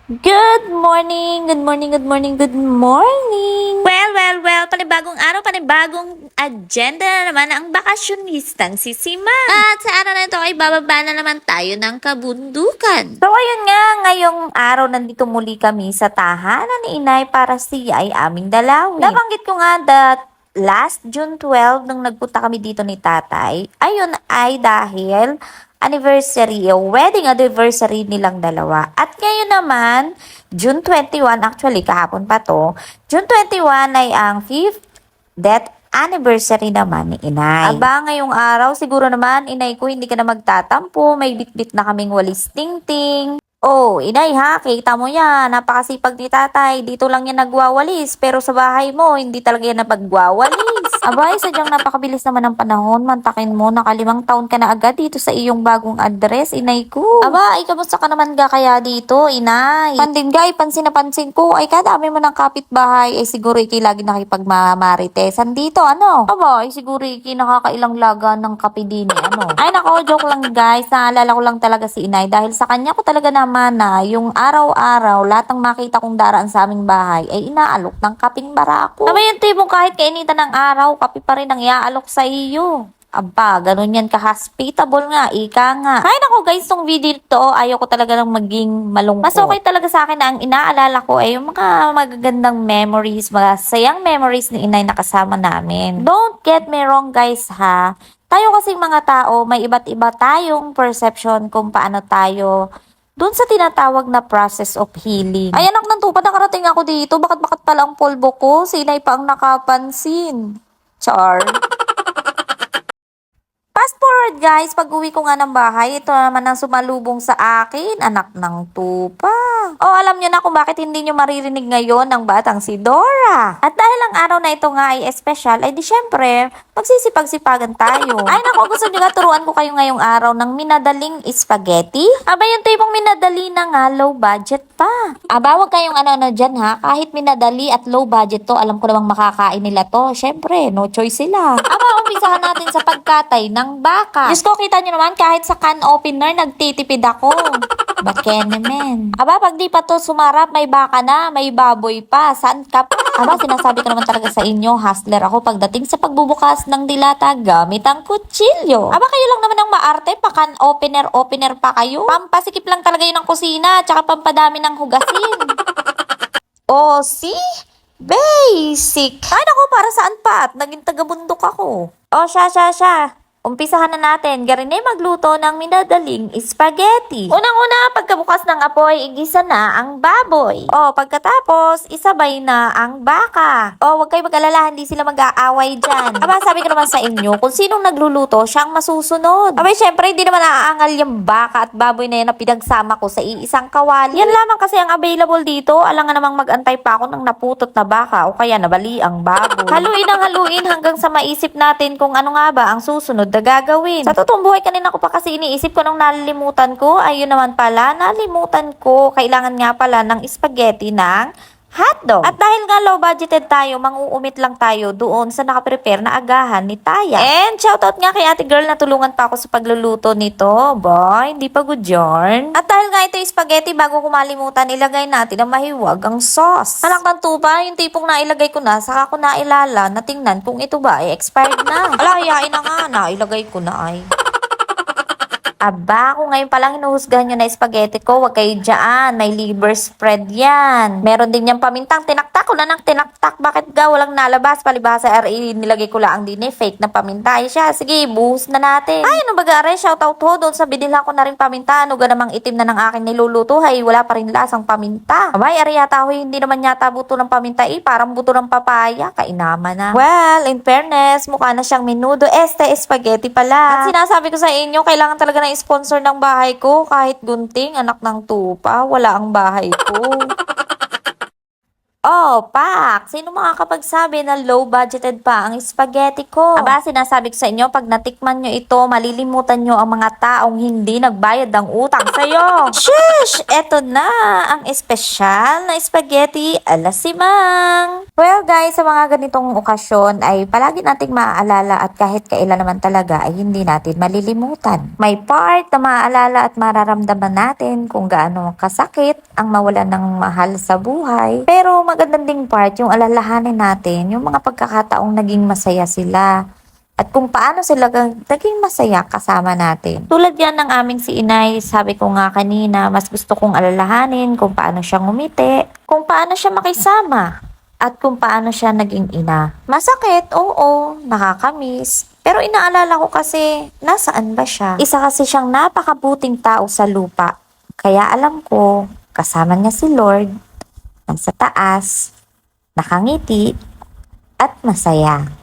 Good morning, good morning, good morning, good morning. Well, panibagong araw, panibagong agenda na naman ang bakasyonistang si Sima. At sa araw na ito ay bababa na naman tayo ng kabundukan. So ayun nga, ngayong araw nandito muli kami sa tahanan ni Inay para siya ay aming dalawin. Nabanggit ko nga that last June 12 nung nagpunta kami dito ni Tatay, ayun ay dahil anniversary o wedding anniversary nilang dalawa. At ngayon naman, June 21, actually kahapon pa to, June 21 ay ang 5th death anniversary naman ni Inay. Aba, ngayong araw, siguro naman, Inay ko, hindi ka na magtatampo, may bitbit na kaming walis ting-ting. Oh, Inay ha, kita mo yan, napakasipag ni Tatay, dito lang yan nagwawalis, pero sa bahay mo, hindi talaga yan napagwawalis. Abay, sadyang napakabilis naman ng panahon, mantakin mo, naka5 taon ka na agad dito sa iyong bagong address, Inay ko. Aba, ay kamusta ka naman ga kaya dito, Inay? Pandin ga, pansin na pansin ko, ay kadami mo ng kapitbahay, ay siguro iki lagi nakipagmamaritesan dito, ano? Aba, ay siguro iki nakakailang laga ng kape din, ano? Ay nako, joke lang guys, naalala ko lang talaga si Inay dahil sa kanya ko talaga naman na yung araw-araw, lahat ng makita kong daraan sa aming bahay ay inaalok ng kaping barako. Aba, yung tipong kahit kainitan ng araw, kape pa rin ang iaalok sa iyo. Aba, ganun yan ka-hospitable nga, ika nga. Ay nako guys, tong video to, ayaw ko talaga ng maging malungkot. Mas okay talaga sa akin na ang inaalala ko ay yung mga magagandang memories, mga sayang memories ni Inay na kasama namin. Don't get me wrong guys ha. Tayo kasing mga tao, may iba't iba tayong perception kung paano tayo doon sa tinatawag na process of healing. Ay anak ng tupad, nakarating ako dito. Bakit pala ang polvo ko? Si Inay pa ang nakapansin. Char. Fast forward guys, pag uwi ko nga ng bahay, ito naman ang sumalubong sa akin, anak ng tupa. Oh, alam nyo na kung bakit hindi nyo maririnig ngayon ng batang si Dora. At dahil ang araw na ito nga ay espesyal, ay di syempre, magsisipag-sipagan tayo. Ay naku, gusto nyo nga turuan ko kayo ngayong araw ng minadaling spaghetti? Aba, yung tipong minadali na nga, low budget pa. Aba, wag kayong ano-ano dyan ha, kahit minadali at low budget to, alam ko namang makakain nila to. Syempre, no choice sila. Aba, umpisahan natin sa pagkatay ng baka. Diyos ko, kita nyo naman, kahit sa can opener, nagtitipid ako. Bakit naman? Aba, pag di pa to sumarap, may baka na, may baboy pa. Saan ka pa? Aba, sinasabi ko naman talaga sa inyo, hustler ako pagdating sa pagbubukas ng dilata gamit ang kutsilyo. Aba, kayo lang naman ang maarte, pa can opener pa kayo. Pampasikip lang talaga yun ng kusina, tsaka pampadami ng hugasin. Oh, see? Basic. Ay, naku, para saan pa? At naging taga-bundok ako. Oh, siya. Umpisahan na natin. Garinay magluto ng minadaling spaghetti. Unang-una, pagkabukas ng apoy, igisa na ang baboy. O, pagkatapos, isabay na ang baka. O, huwag kayo mag-alala, hindi sila mag-aaway dyan. Aba, sabi ko naman sa inyo, kung sinong nagluluto, siyang masusunod. Aba, syempre, hindi naman naaangal yung baka at baboy na yan na pinagsama ko sa iisang kawali. Yan lamang kasi ang available dito. Alangan namang mag-antay pa ako ng naputot na baka o kaya nabali ang baboy. Haluin hanggang sa maisip natin kung ano nga ba ang susunod na gagawin. Sa totoong buhay, kanina ko pa kasi iniisip ko nung nalilimutan ko. Ayun naman pala, nalimutan ko. Kailangan nga pala ng spaghetti ng hotdog. At dahil nga low budgeted tayo, manguumit lang tayo doon sa nakaprepare na agahan ni Taya. And shoutout nga kay ate girl na tulungan pa ako sa pagluluto nito. Boy, hindi pa good yarn. At dahil nga ito yung spaghetti, bago ko malimutan, ilagay natin ang mahiwag ang sauce. Anak ng tupa, yung tipong nailagay ko na, saka ko nailala na tingnan kung ito ba ay expired na. Ala, hayain na nga, nailagay ko na ay. Aba, kung ngayon palang hinuhusgahan nyo na spaghetti ko, wag kayo dyan. May liver spread yan. Meron din yung pamintang. Tinaktak ko na ng tinaktak. Bakit ga? Walang nalabas. Palibhasa RE, nilagay ko lang din eh. Fake na paminta. Ay siya. Sige, buhos na natin. Ay, ano ba gare? Shoutout ho. Doon sa binilhan ko na rin paminta. Ano ga namang itim na ng aking niluluto? Hay, wala pa rin lasang paminta. Abay, ari yata ho. Hindi naman yata buto ng paminta eh. Parang buto ng papaya. Kainama na. Well, in fairness, mukha na siyang menudo. Spaghetti pala. At sinasabi ko sa inyo, kailangan talaga na sponsor ng bahay ko, kahit gunting, anak ng tupa, wala ang bahay ko. Oh, Oh, Pak! Sino makakapagsabi na low-budgeted pa ang spaghetti ko? Aba, sinasabi ko sa inyo, pag natikman nyo ito, malilimutan nyo ang mga taong hindi nagbayad ng utang sa'yo. Shush! Eto na, ang espesyal na spaghetti ala si Mang. Well guys, sa mga ganitong okasyon ay palagi nating maaalala at kahit kailan naman talaga ay hindi natin malilimutan. May part na maaalala at mararamdaman natin kung gaano kasakit ang mawalan ng mahal sa buhay. Pero magandang ding part yung alalahanin natin yung mga pagkakataong naging masaya sila at kung paano sila naging masaya kasama natin. Tulad yan ng aming si Inay, sabi ko nga kanina, mas gusto kong alalahanin kung paano siya ngumiti, kung paano siya makisama, at kung paano siya naging ina. Masakit, oo, nakakamiss. Pero inaalala ko kasi, nasaan ba siya? Isa kasi siyang napakabuting tao sa lupa. Kaya alam ko, kasama niya si Lord, nasa taas, nakangiti, at masaya.